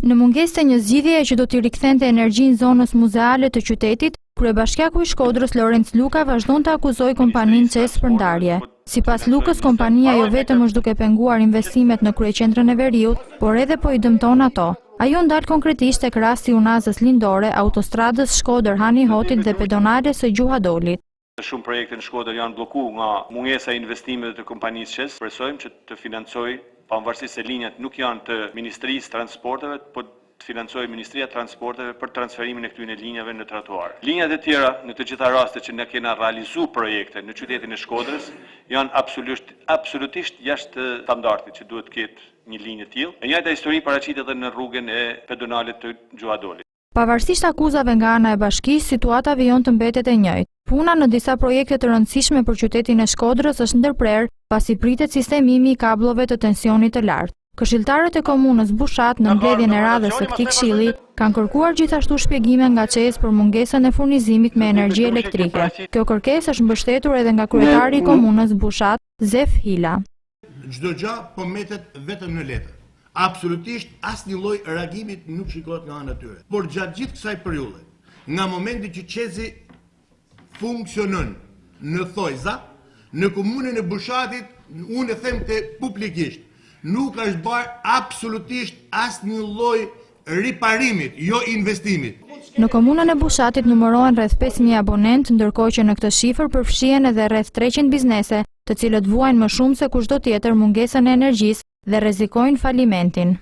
Në mungesë të një zgjidhjeje që do t'i rikthente energjinë zonës muzeale të qytetit, kryebashkiaku i Shkodrës Lorenz Luka vazhdon të akuzojë kompaninë CES për ndarje. Sipas Lukës, kompania jo vetëm është duke penguar investimet në kryeqendrën e Veriut, por edhe po i dëmton ato. Ajo ndal konkretisht tek rasti unazës lindore, autostradës Shkodër-Hani Hotit dhe pedonales së Gjuhadolit. Shumë projekte në Shkodër janë bllokuar nga mungesa e investimeve të kompanisë CES. Presojmë që të financojë, pavarësisht se linjat nuk janë të Ministrisë së Transporteve, por të financojë Ministria e Transporteve për transferimin e këtyre linjave në trotuar. Linjat e tjera, në të gjitha rastet që ne kena realizuar projekte në qytetin e Shkodrës, janë absolutisht jashtë standardit që duhet të ketë një linjë e tillë. E njëjta histori paraqitet edhe në rrugën e pedonalet të Gjuhadolit. Pavarësisht akuzave nga ana e bashkisë, situata vijon të mbetet e njëjtë. Puna në disa projekte të rëndësishme për qytetin e Shkodrës është ndërprer, pasi pritet sistemimi i kabllove të tensionit të lartë. Këshilltarët e komunës Bushat në mbledhjen e radhës së këtij këshilli kanë kërkuar gjithashtu shpjegime nga CES për mungesën e furnizimit me energji elektrike. Kjo kërkesë është mbështetur edhe nga kryetari i komunës Bushat, Zef Hila. Çdo gjë po mbetet vetëm në letër. Absolutisht asnjë lloj reagimi nuk shikohet nga ana e tyre. Por gjatë gjithë kësaj periudhe, nga momenti që CES-i funksionon në Thojza, në komunën e Bushatit, unë e them të publikisht, nuk është bërë absolutisht asnjë lloj riparimit, jo investimit. Në komunën e Bushatit numërohen rreth 5000 abonentë, ndërkohë që në këtë shifër përfshihen edhe rreth 300 biznese, të cilët vuajnë më shumë se kushdo tjetër mungesën e energjisë dhe rrezikojnë falimentin.